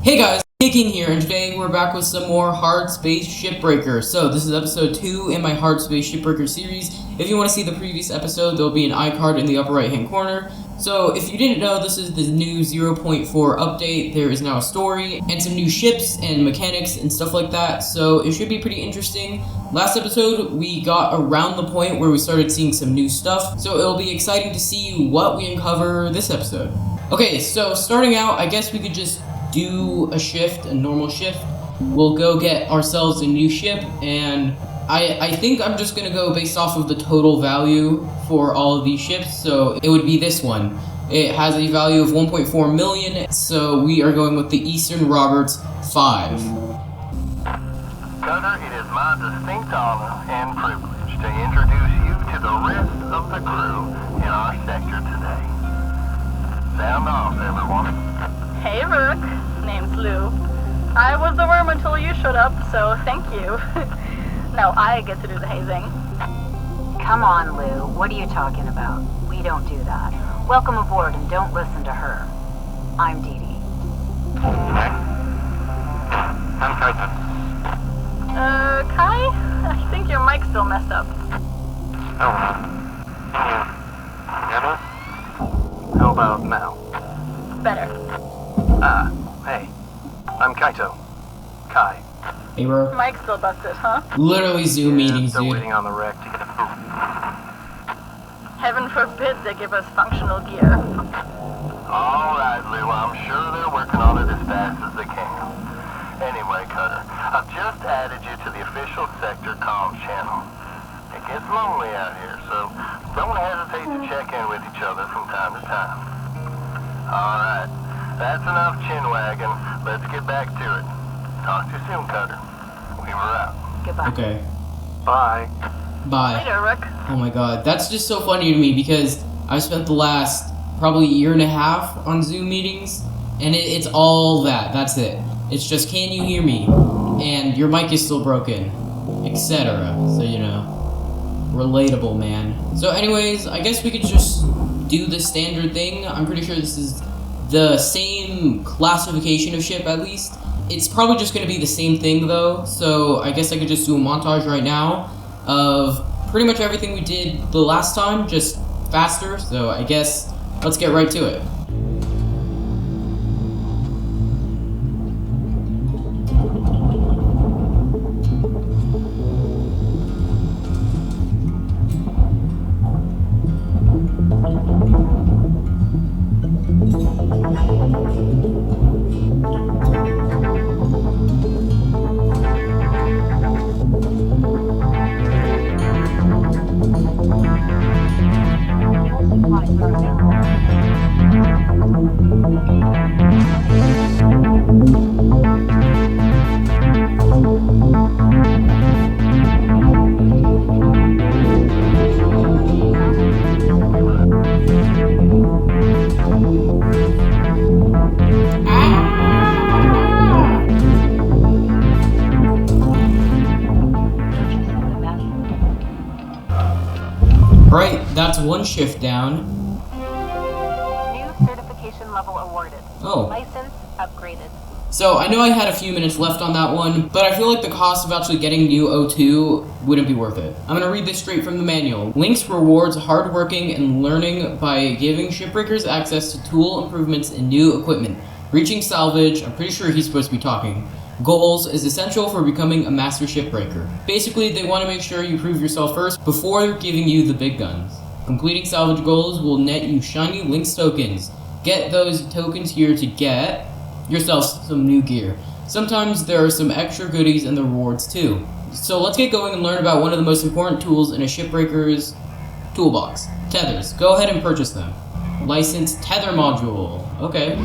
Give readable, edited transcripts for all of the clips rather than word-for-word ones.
Hey guys, Kaking here, and today we're back with some more Hardspace Shipbreaker. So this is episode 2 in my Hardspace Shipbreaker series. If you want to see the previous episode, there'll be an iCard in the upper right hand corner. So if you didn't know, this is the new 0.4 update. There is now a story and some new ships and mechanics and stuff like that, so it should be pretty interesting. Last episode, we got around the point where we started seeing some new stuff, so it'll be exciting to see what we uncover this episode. Okay, so starting out, I guess we could just do a normal shift. We'll go get ourselves a new ship, and I think I'm just gonna go based off of the total value for all of these ships, so it would be this one. It has a value of 1.4 million, so we are going with the Eastern Roberts 5. Cutter, it is my distinct honor and privilege to introduce you to the rest of the crew in our sector today. Sound off, everyone. Hey, Rook. Name's Lou. I was the worm until you showed up, so thank you. Now I get to do the hazing. Come on, Lou. What are you talking about? We don't do that. Welcome aboard and don't listen to her. I'm Dee Dee. I'm Kaking. Kai? I think your mic's still messed up. Oh, Emma? How about now? Better. Hey. I'm Kaito. Kai. Hey bro. Mic's still busted, huh? Literally Zoom meetings, Still dude. waiting on the wreck to get a boot. Heaven forbid they give us functional gear. Alright, Lou, I'm sure they're working on it as fast as they can. Anyway, Cutter, I've just added you to the official sector comms channel. It gets lonely out here, so don't hesitate to check in with each other from time to time. Alright, that's enough chin wagging. Let's get back to it. Talk to you soon, Cutter. We were out. Goodbye. Okay. Bye. Bye. Later, Rook. Oh my god, that's just so funny to me because I've spent the last probably year and a half on Zoom meetings, and it's all that. That's it. It's just, can you hear me? And your mic is still broken, etc. So, you know, relatable, man. So anyways, I guess we could just do the standard thing. I'm pretty sure this is the same classification of ship, at least. It's probably just going to be the same thing, though, so I guess I could just do a montage right now of pretty much everything we did the last time, just faster, so I guess let's get right to it. Right, that's one shift down. New certification level awarded. Oh. License upgraded. So, I know I had a few minutes left on that one, but I feel like the cost of actually getting new O2 wouldn't be worth it. I'm gonna read this straight from the manual. Lynx rewards hardworking and learning by giving shipbreakers access to tool improvements and new equipment. Reaching salvage, I'm pretty sure he's supposed to be talking. Goals is essential for becoming a master shipbreaker. Basically, they want to make sure you prove yourself first before giving you the big guns. Completing salvage goals will net you shiny Lynx tokens. Get those tokens here to get yourself some new gear. Sometimes there are some extra goodies in the rewards too. So let's get going and learn about one of the most important tools in a shipbreaker's toolbox. Tethers. Go ahead and purchase them. Licensed tether module. Okay.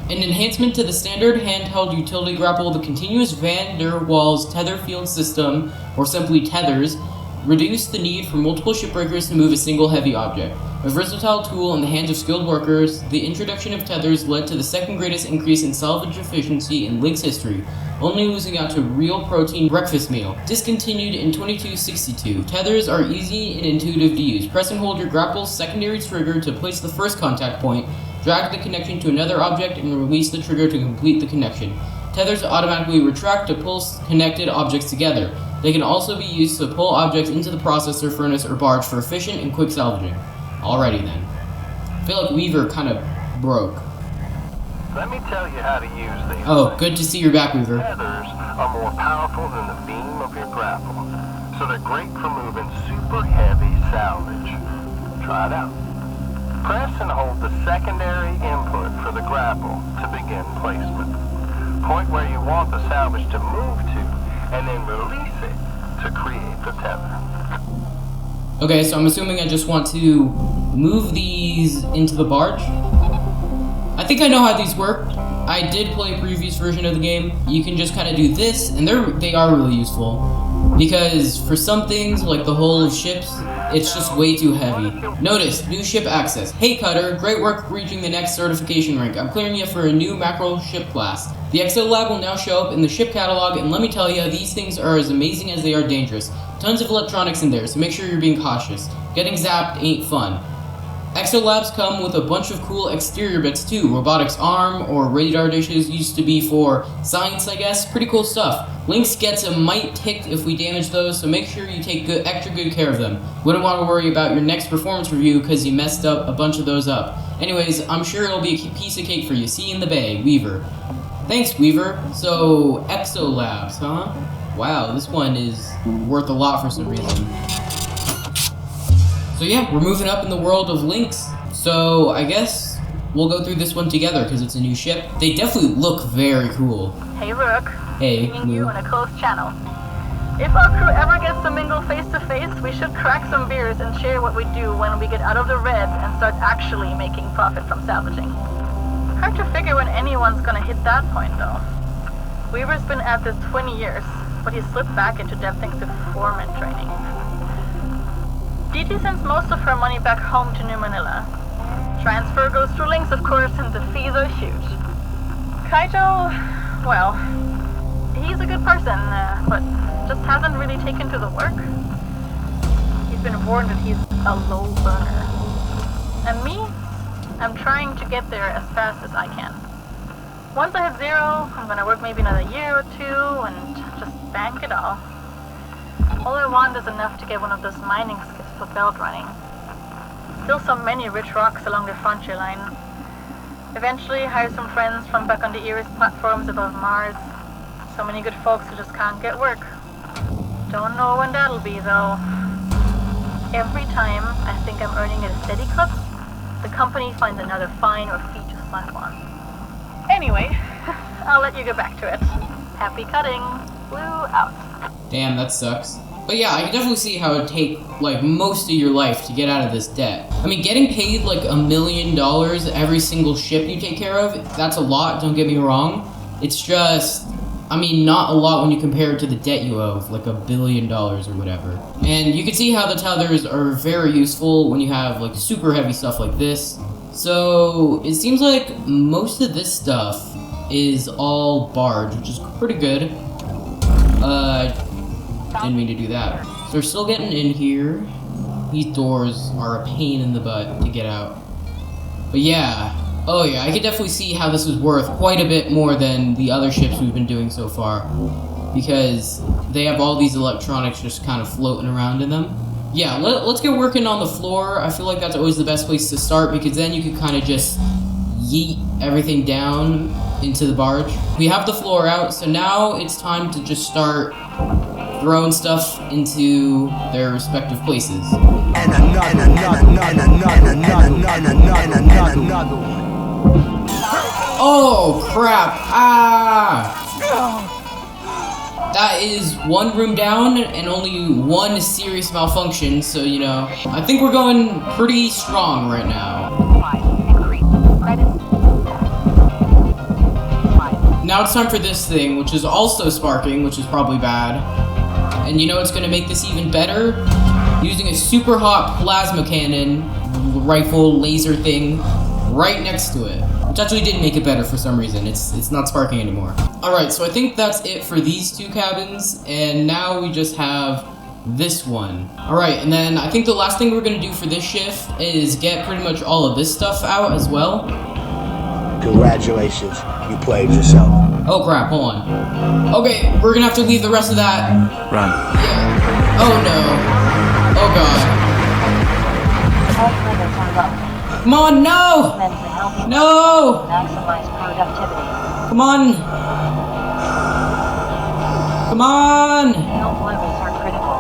An enhancement to the standard handheld utility grapple, the continuous Van der Waals tether field system, or simply tethers, reduce the need for multiple shipbreakers to move a single heavy object. A versatile tool in the hands of skilled workers, the introduction of tethers led to the second greatest increase in salvage efficiency in Lynx history, only losing out to Real Protein Breakfast Meal. Discontinued in 2262. Tethers are easy and intuitive to use. Press and hold your grapple's secondary trigger to place the first contact point, Drag the connection to another object and release the trigger to complete the connection. Tethers automatically retract to pull connected objects together. They can also be used to pull objects into the processor, furnace, or barge for efficient and quick salvaging. Alrighty then. I feel like Weaver kind of broke. Let me tell you how to use these. Oh, good to see you're back, Weaver. Tethers are more powerful than the beam of your grapple, so they're great for moving super heavy salvage. Try it out. Press and hold the secondary input for the grapple to begin placement. Point where you want the salvage to move to, and then release it to create the tether. Okay, so I'm assuming I just want to move these into the barge. I think I know how these work. I did play a previous version of the game. You can just kind of do this, and they are really useful. Because for some things, like the hull of ships, it's just way too heavy. Notice, new ship access. Hey Cutter, great work reaching the next certification rank. I'm clearing you for a new macro ship class. The Exo Lab will now show up in the ship catalog, and let me tell you, these things are as amazing as they are dangerous. Tons of electronics in there, so make sure you're being cautious. Getting zapped ain't fun. Exo Labs come with a bunch of cool exterior bits too. Robotics arm or radar dishes used to be for science, I guess. Pretty cool stuff. Lynx gets a mite ticked if we damage those, so make sure you take extra good care of them. Wouldn't want to worry about your next performance review because you messed up a bunch of those up. Anyways, I'm sure it'll be a piece of cake for you. See you in the bay, Weaver. Thanks, Weaver. So, Exo Labs, huh? Wow, this one is worth a lot for some reason. So yeah, we're moving up in the world of Lynx. So I guess we'll go through this one together because it's a new ship. They definitely look very cool. Hey, Rook. Hey, Seeing you in a closed channel. If our crew ever gets to mingle face to face, we should crack some beers and share what we do when we get out of the red and start actually making profit from salvaging. Hard to figure when anyone's gonna hit that point, though. Weaver's been at this 20 years, but he slipped back into dev thanks to foreman training. DT sends most of her money back home to New Manila. Transfer goes through Lynx, of course, and the fees are huge. Kaito, well, he's a good person, but just hasn't really taken to the work. He's been warned that he's a low burner. And me? I'm trying to get there as fast as I can. Once I hit 0, I'm gonna work maybe another year or 2 and just bank it all. All I want is enough to get one of those mining skips for belt running. Still so many rich rocks along the frontier line. Eventually hire some friends from back on the Iris platforms above Mars. So many good folks who just can't get work. Don't know when that'll be though. Every time I think I'm earning at a steady clip, the company finds another fine or fee to slap on. Anyway, I'll let you get back to it. Happy cutting. Blue out. Damn, that sucks. But yeah, I can definitely see how it'd take, like, most of your life to get out of this debt. I mean, getting paid, like, $1 million every single ship you take care of, that's a lot, don't get me wrong. It's just, I mean, not a lot when you compare it to the debt you owe, like $1 billion or whatever. And you can see how the tethers are very useful when you have, like, super heavy stuff like this. So, it seems like most of this stuff is all barge, which is pretty good. Didn't mean to do that. So we're still getting in here. These doors are a pain in the butt to get out. But yeah. Oh yeah, I could definitely see how this is worth quite a bit more than the other ships we've been doing so far. Because they have all these electronics just kind of floating around in them. Yeah, let's get working on the floor. I feel like that's always the best place to start because then you can kind of just yeet everything down into the barge. We have the floor out, so now it's time to just start throwing stuff into their respective places. And another one. Oh crap! Ah! That is one room down and only one serious malfunction, so you know, I think we're going pretty strong right now. Now it's time for this thing, which is also sparking, which is probably bad. And you know what's going to make this even better? Using a super hot plasma cannon, rifle, laser thing, right next to it. Which actually did make it better for some reason. It's not sparking anymore. Alright, so I think that's it for these two cabins, and now we just have this one. Alright, and then I think the last thing we're going to do for this shift is get pretty much all of this stuff out as well. Congratulations, you played yourself. Oh crap, hold on. Okay, we're gonna have to leave the rest of that. Run. Oh no. Oh god. Health limits are low. Come on, no! Recommend a healthy No! maximize productivity. Come on! Come on! Health levels are critical.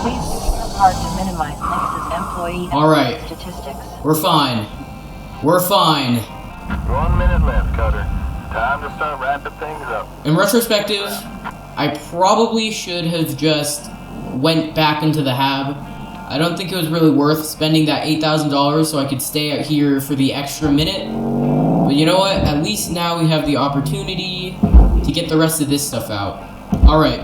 Please do your part to minimize Lynx's employee All right. statistics. We're fine. We're fine. 1 minute left, Cutter. Time to start wrapping things up. In retrospective, I probably should have just went back into the hab. I don't think it was really worth spending that $8,000 so I could stay out here for the extra minute. But you know what? At least now we have the opportunity to get the rest of this stuff out. Alright,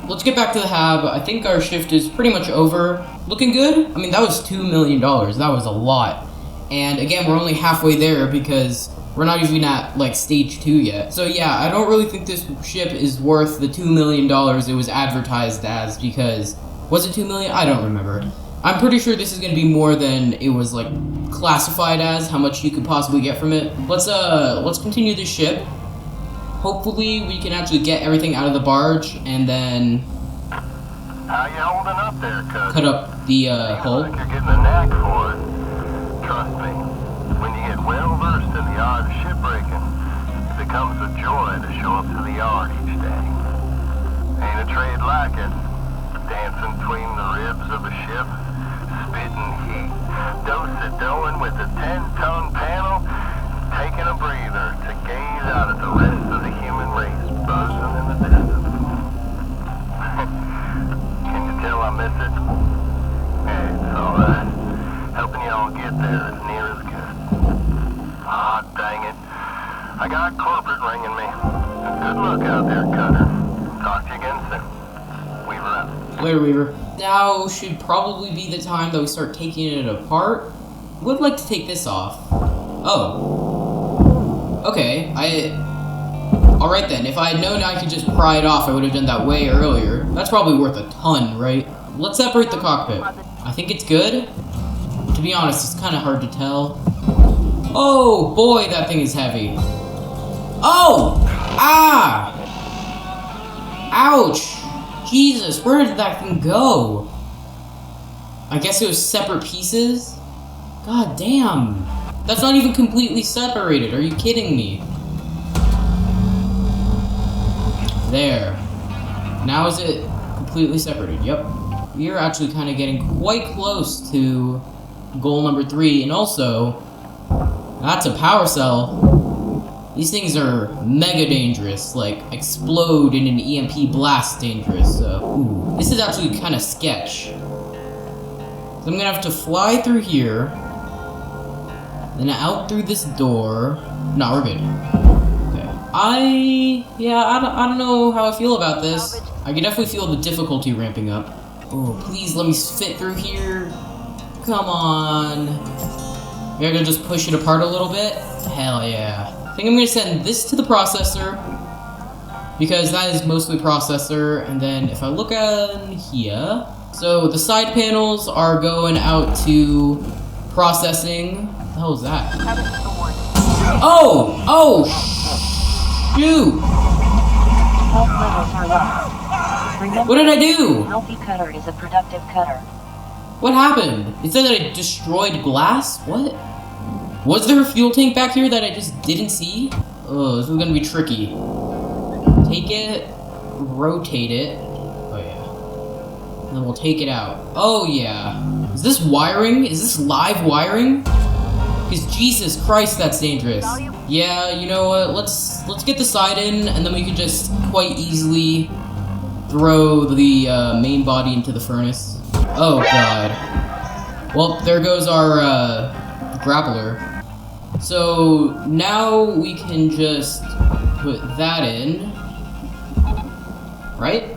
let's get back to the hab. I think our shift is pretty much over. Looking good? I mean, that was $2 million. That was a lot. And again, we're only halfway there because we're not even at, like, stage 2 yet. So yeah, I don't really think this ship is worth the $2 million it was advertised as because... Was it $2 million? I don't remember. I'm pretty sure this is going to be more than it was, like, classified as, how much you could possibly get from it. Let's continue this ship. Hopefully, we can actually get everything out of the barge, and then... How you holding up there, Cutter? cut up the, hull. Like you're getting a knack for it. Trust me, when you get well versed in the art of shipbreaking, it becomes a joy to show up to the yard each day. Ain't a trade like it. Dancing between the ribs of a ship, spitting heat, dose-it-doing with a 10-ton panel, taking a breather to gaze out at the rest of the human race buzzing in the distance. Can you tell I miss it? Hey, it's alright. Helping y'all get there is near as good. Ah, dang it. I got corporate ringing me. Good luck out there, Cutter. Talk to you again soon. Weaver out. Later, Weaver. Now should probably be the time that we start taking it apart. Would like to take this off. Oh. Okay, Alright then, if I had known I could just pry it off, I would have done that way earlier. That's probably worth a ton, right? Let's separate the cockpit. I think it's good. To be honest, it's kind of hard to tell. Oh, boy, that thing is heavy. Oh! Ah! Ouch! Jesus, where did that thing go? I guess it was separate pieces? God damn. That's not even completely separated. Are you kidding me? There. Now is it completely separated? Yep. We are actually kind of getting quite close to goal number 3. And also, that's a power cell. These things are mega dangerous, like explode in an EMP blast dangerous. Ooh, this is actually kind of sketch. So I'm gonna have to fly through here, then out through this door. No, we're good. Okay. I don't know how I feel about this. I can definitely feel the difficulty ramping up. Oh, please let me fit through here. Come on. Maybe I can just push it apart a little bit. Hell yeah. I think I'm going to send this to the processor, because that is mostly processor, and then if I look at here, so the side panels are going out to processing. What the hell is that? Oh! Oh! Shoot! Health levels are low. Remember, What did I do? a healthy cutter is a productive cutter. What happened? It said that I destroyed glass? What? Was there a fuel tank back here that I just didn't see? Oh, this is gonna be tricky. Take it, rotate it. Oh yeah. And then we'll take it out. Oh yeah. Is this wiring? Is this live wiring? Because Jesus Christ, that's dangerous. Yeah, you know what? Let's get the side in, and then we can just quite easily throw the main body into the furnace. Oh god. Well, there goes our grappler. So now we can just put that in, right?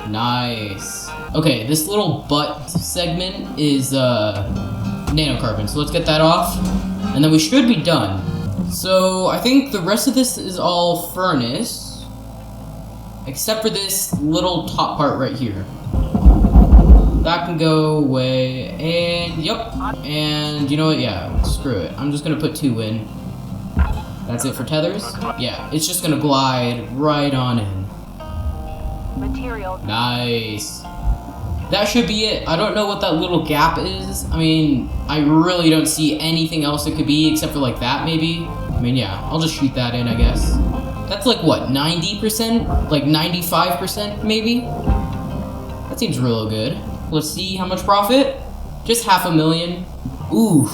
Nice. Okay, this little butt segment is nanocarbon, so let's get that off, and then we should be done. So I think the rest of this is all furnace, except for this little top part right here. That can go away, and yep, and you know what, yeah, screw it. I'm just gonna put 2 in. That's it for tethers? Yeah, it's just gonna glide right on in. Material. Nice. That should be it. I don't know what that little gap is. I mean, I really don't see anything else it could be except for like that maybe. I mean, yeah, I'll just shoot that in, I guess. That's like what, 90%? Like 95% maybe? That seems real good. Let's see how much profit. Just $500,000. Ooh.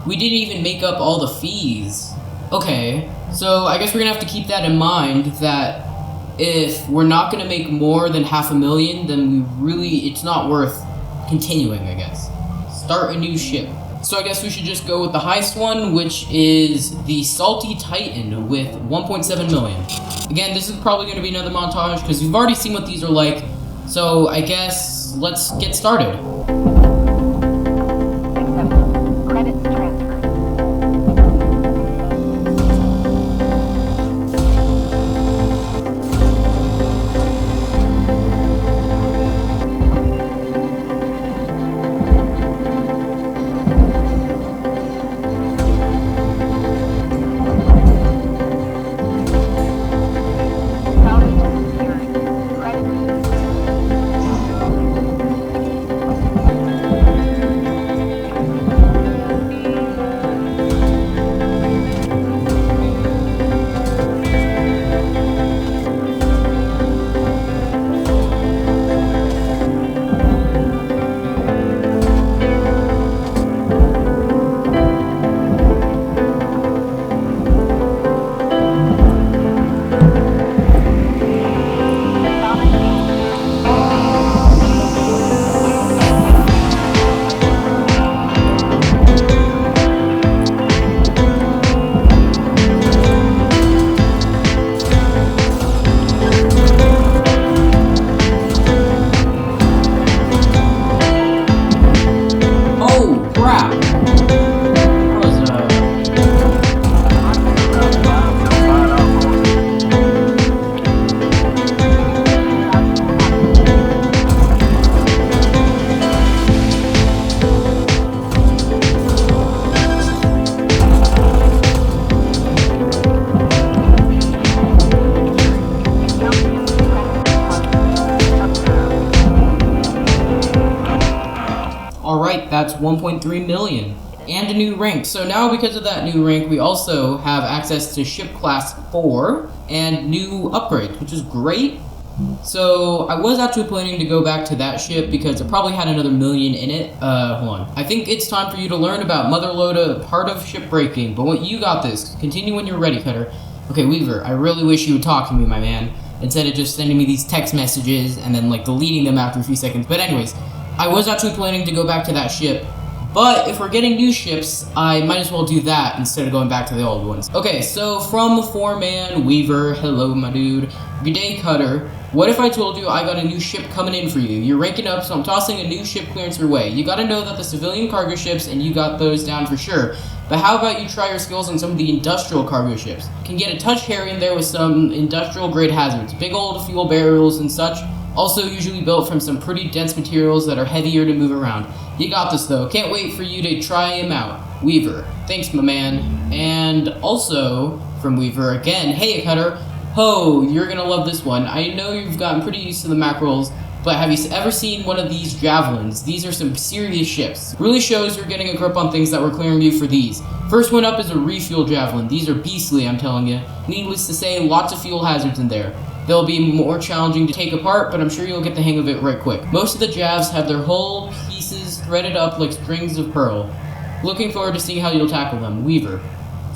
We didn't even make up all the fees. Okay, so I guess we're gonna have to keep that in mind that if we're not gonna make more than $500,000, then it's not worth continuing, I guess. Start a new ship. So I guess we should just go with the highest one, which is the Salty Titan with 1.7 million. Again, this is probably gonna be another montage because you've already seen what these are like. So I guess let's get started. Credits transferred. Alright, that's 1.3 million. And a new rank. So now because of that new rank, we also have access to ship class 4 and new upgrades, which is great. So I was actually planning to go back to that ship because it probably had another million in it. Hold on. I think it's time for you to learn about Mother Loda, part of shipbreaking. But what you got this. Continue when you're ready, Cutter. Okay, Weaver, I really wish you would talk to me, my man, instead of just sending me these text messages and then like deleting them after a few seconds. But anyways, I was actually planning to go back to that ship. But if we're getting new ships, I might as well do that instead of going back to the old ones. Okay, so from 4-man Weaver, hello my dude. Good day, Cutter. What if I told you I got a new ship coming in for you? You're ranking up, so I'm tossing a new ship clearance your way. You gotta know that the civilian cargo ships, and you got those down for sure. But how about you try your skills on some of the industrial cargo ships? Can get a touch hairy in there with some industrial grade hazards. Big old fuel barrels and such. Also usually built from some pretty dense materials that are heavier to move around. You got this though. Can't wait for you to try him out. Weaver. Thanks, my man. And also, from Weaver again, hey Cutter. Ho, you're gonna love this one. I know you've gotten pretty used to the mackerels, but have you ever seen one of these javelins? These are some serious ships. Really shows you're getting a grip on things that were clearing you for these. First one up is a refuel javelin. These are beastly, I'm telling you. Needless to say, lots of fuel hazards in there. They'll be more challenging to take apart, but I'm sure you'll get the hang of it right quick. Most of the javs have their whole pieces threaded up like strings of pearl. Looking forward to seeing how you'll tackle them. Weaver.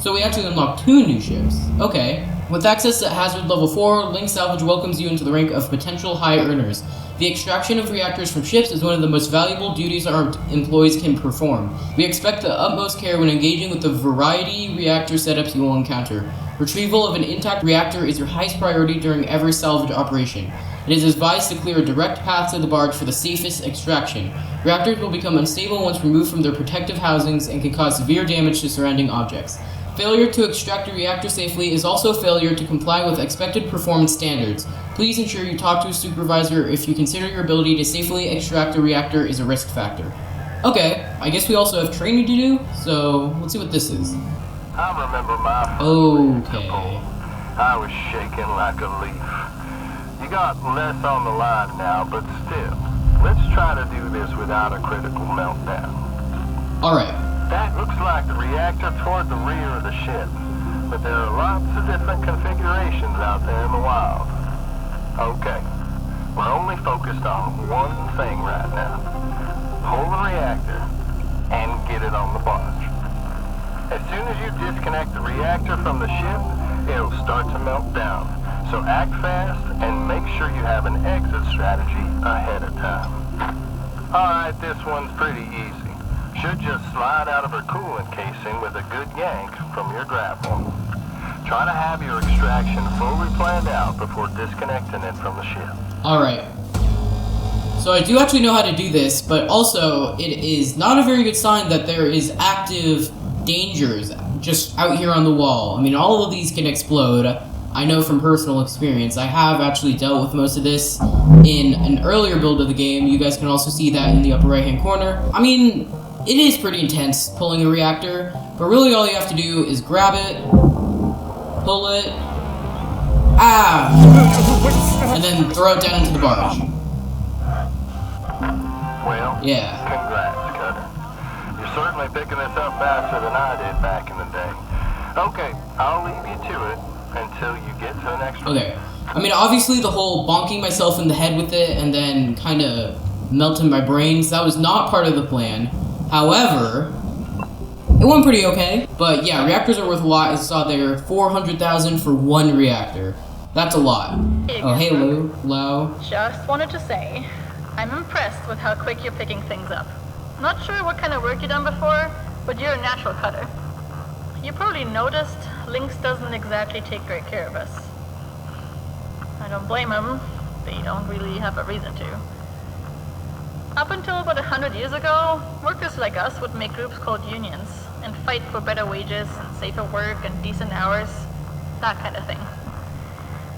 So we actually unlocked 2 new ships. Okay. With access to hazard level 4, Lynx Salvage welcomes you into the rank of potential high earners. The extraction of reactors from ships is one of the most valuable duties our employees can perform. We expect the utmost care when engaging with the variety reactor setups you will encounter. Retrieval of an intact reactor is your highest priority during every salvage operation. It is advised to clear a direct path to the barge for the safest extraction. Reactors will become unstable once removed from their protective housings and can cause severe damage to surrounding objects. Failure to extract a reactor safely is also failure to comply with expected performance standards. Please ensure you talk to a supervisor if you consider your ability to safely extract a reactor is a risk factor. Okay, I guess we also have training to do, so let's see what this is. I remember my first Okay. pull. I was shaking like a leaf. You got less on the line now, but still, let's try to do this without a critical meltdown. Alright. That looks like the reactor toward the rear of the ship, but there are lots of different configurations out there in the wild. Okay, we're only focused on one thing right now. Pull the reactor and get it on the barge. As soon as you disconnect the reactor from the ship, it'll start to melt down. So act fast and make sure you have an exit strategy ahead of time. Alright, this one's pretty easy. Should just slide out of her coolant casing with a good yank from your grapple. Try to have your extraction fully planned out before disconnecting it from the ship. Alright. So I do actually know how to do this, but also it is not a very good sign that there is active dangers just out here on the wall. I mean, all of these can explode. I know from personal experience. I have actually dealt with most of this in an earlier build of the game. You guys can also see that in the upper right hand corner. I mean, it is pretty intense pulling a reactor, but really all you have to do is grab it, pull it, and then throw it down into the barge. Well, Yeah. congrats, Cutter. You're certainly picking this up faster than I did back in the day. Okay, I'll leave you to it until you get to the next one. Okay. I mean, obviously the whole bonking myself in the head with it and then kind of melting my brains, that was not part of the plan. However, it went pretty okay. But yeah, reactors are worth a lot. As I saw there, 400,000 for one reactor. That's a lot. Oh, hey, Lou. Lau. Just wanted to say, I'm impressed with how quick you're picking things up. Not sure what kind of work you've done before, but you're a natural cutter. You probably noticed Lynx doesn't exactly take great care of us. I don't blame them. They don't really have a reason to. Up until about 100 years ago, workers like us would make groups called unions and fight for better wages and safer work and decent hours, that kind of thing.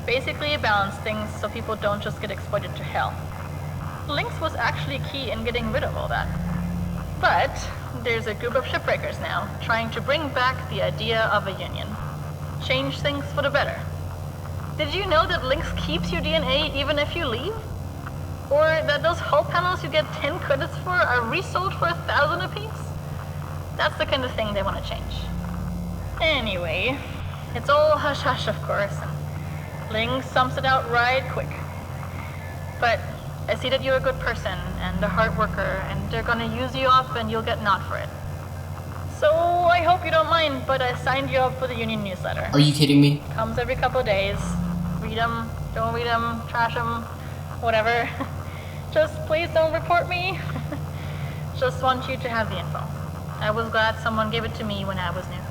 Basically balance things so people don't just get exploited to hell. Lynx was actually key in getting rid of all that. But there's a group of shipbreakers now trying to bring back the idea of a union. Change things for the better. Did you know that Lynx keeps your DNA even if you leave? Or that those hull panels you get 10 credits for are resold for 1,000 apiece? That's the kind of thing they want to change. Anyway, it's all hush-hush of course, and Lynx sums it out right quick. But I see that you're a good person and a hard worker, and they're gonna use you up and you'll get naught for it. So I hope you don't mind, but I signed you up for the union newsletter. Are you kidding me? Comes every couple of days. Read them, don't read them, trash them, whatever. Just please don't report me. Just want you to have the info. I was glad someone gave it to me when I was new.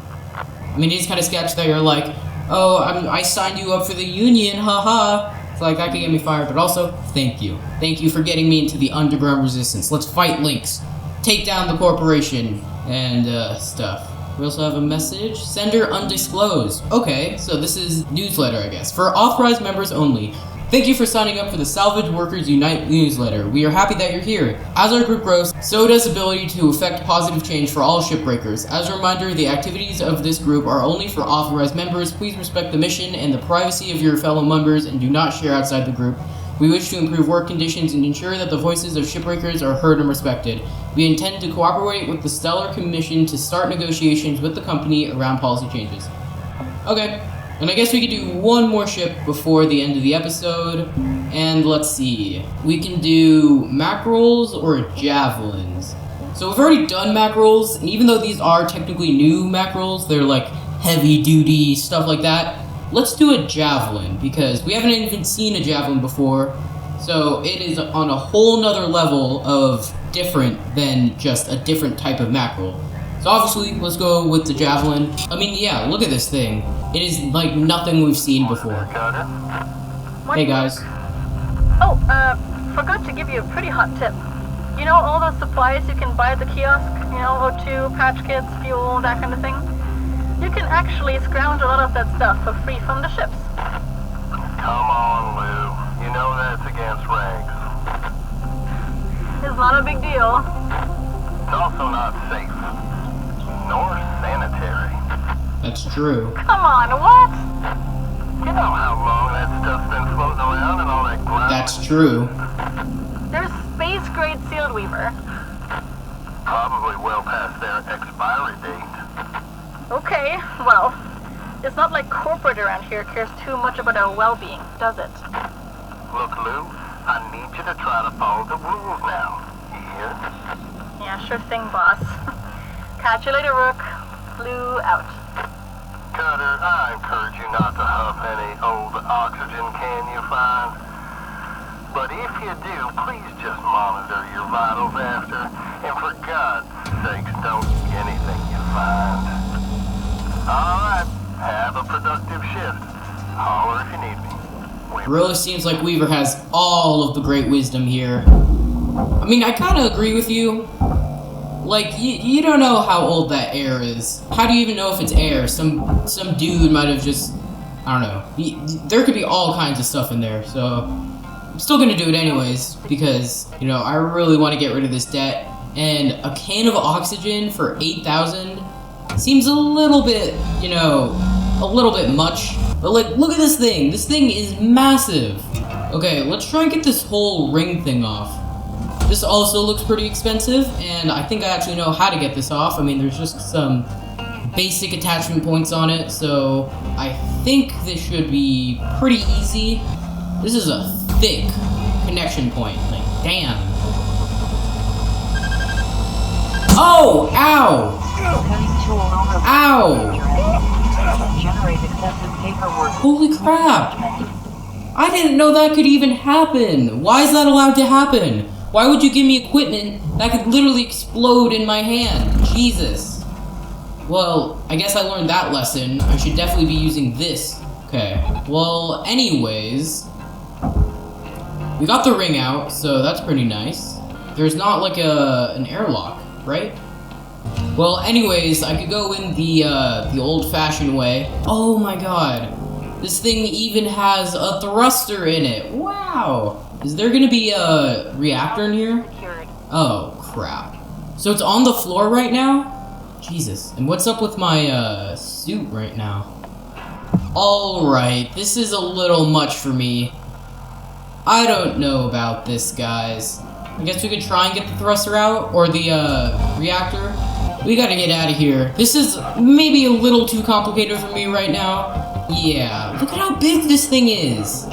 I mean, it's kind of sketch that you're like, oh, I signed you up for the union, haha. It's like, that could get me fired, but also, thank you. Thank you for getting me into the underground resistance. Let's fight Lynx. Take down the corporation and stuff. We also have a message. Sender undisclosed. Okay, so this is newsletter, I guess. For authorized members only. Thank you for signing up for the Salvage Workers Unite newsletter. We are happy that you're here. As our group grows, so does ability to effect positive change for all shipbreakers. As a reminder, the activities of this group are only for authorized members. Please respect the mission and the privacy of your fellow members and do not share outside the group. We wish to improve work conditions and ensure that the voices of shipbreakers are heard and respected. We intend to cooperate with the Stellar Commission to start negotiations with the company around policy changes. Okay. And I guess we could do one more ship before the end of the episode. And let's see. We can do mackerels or javelins. So we've already done mackerels, and even though these are technically new mackerels, they're like heavy duty, stuff like that. Let's do a javelin, because we haven't even seen a javelin before. So it is on a whole nother level of different than just a different type of mackerel. So obviously, let's go with the javelin. I mean, yeah, look at this thing. It is like nothing we've seen before. Hey guys. Oh, forgot to give you a pretty hot tip. You know all those supplies you can buy at the kiosk? You know, O2, patch kits, fuel, that kind of thing? You can actually scrounge a lot of that stuff for free from the ships. Come on, Lou. You know that's against regs. It's not a big deal. It's also not safe. Nor sanitary. That's true. Come on, what? You know how long that stuff's been floating around and all that ground? That's true. There's space-grade sealed weaver. Probably well past their expiry date. Okay, well, it's not like corporate around here cares too much about our well-being, does it? Look, Lou, I need you to try to follow the rules now. You hear? Yeah, sure thing, boss. Catch you later, Rook. Lou out. Cutter, I encourage you not to huff any old oxygen can you find. But if you do, please just monitor your vitals after, and for God's sakes, don't eat anything you find. Alright, have a productive shift. Holler if you need me. Really seems like Weaver has all of the great wisdom here. I mean, I kind of agree with you. Like, you don't know how old that air is. How do you even know if it's air? Some dude might have just, I don't know. There could be all kinds of stuff in there, so I'm still gonna do it anyways, because, you know, I really want to get rid of this debt, and a can of oxygen for 8,000 seems a little bit, you know, a little bit much. But, like, look at this thing. This thing is massive. Okay, let's try and get this whole ring thing off. This also looks pretty expensive, and I think I actually know how to get this off. I mean, there's just some basic attachment points on it, so I think this should be pretty easy. This is a thick connection point. Like, damn. Oh! Ow! Ow! Holy crap! I didn't know that could even happen! Why is that allowed to happen? Why would you give me equipment that could literally explode in my hand? Jesus. Well, I guess I learned that lesson. I should definitely be using this. Okay. Well, anyways, we got the ring out, so that's pretty nice. There's not like an airlock, right? Well, anyways, I could go in the old-fashioned way. Oh my god. This thing even has a thruster in it. Wow. Is there gonna be a reactor in here? Oh, crap. So it's on the floor right now? Jesus. And what's up with my suit right now? Alright, this is a little much for me. I don't know about this, guys. I guess we could try and get the thruster out, or the reactor. We gotta get out of here. This is maybe a little too complicated for me right now. Yeah, look at how big this thing is.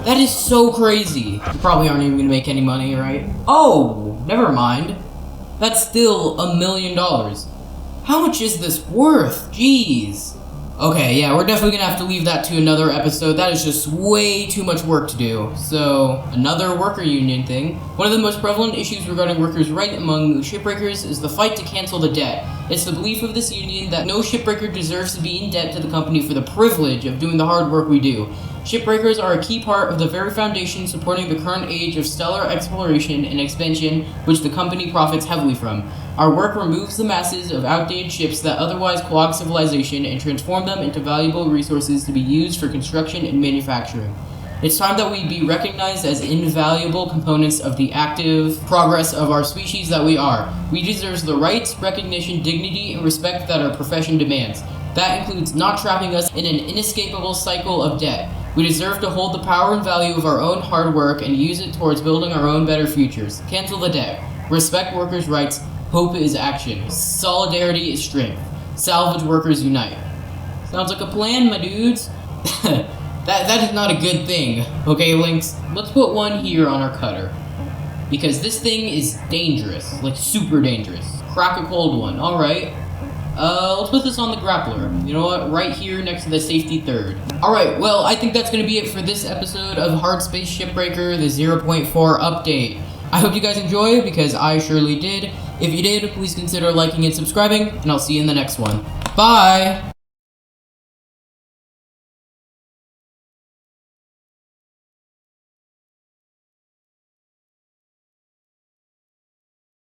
That is so crazy. You probably aren't even gonna make any money, right? Oh, never mind. That's still $1 million. How much is this worth? Jeez. Okay, yeah, we're definitely gonna have to leave that to another episode. That is just way too much work to do. So, another worker union thing. One of the most prevalent issues regarding workers' rights among shipbreakers is the fight to cancel the debt. It's the belief of this union that no shipbreaker deserves to be in debt to the company for the privilege of doing the hard work we do. Shipbreakers are a key part of the very foundation supporting the current age of stellar exploration and expansion, which the company profits heavily from. Our work removes the masses of outdated ships that otherwise clog civilization and transform them into valuable resources to be used for construction and manufacturing. It's time that we be recognized as invaluable components of the active progress of our species that we are. We deserve the rights, recognition, dignity, and respect that our profession demands. That includes not trapping us in an inescapable cycle of debt. We deserve to hold the power and value of our own hard work and use it towards building our own better futures. Cancel the debt. Respect workers' rights. Hope is action. Solidarity is strength. Salvage workers unite. Sounds like a plan, my dudes. That is not a good thing. Okay, Lynx, let's put one here on our cutter. Because this thing is dangerous. Like, super dangerous. Crack a cold one. Alright. Let's put this on the grappler. You know what? Right here next to the safety third. Alright, well, I think that's going to be it for this episode of Hardspace Shipbreaker, the 0.4 update. I hope you guys enjoy, because I surely did. If you did, please consider liking and subscribing, and I'll see you in the next one. Bye!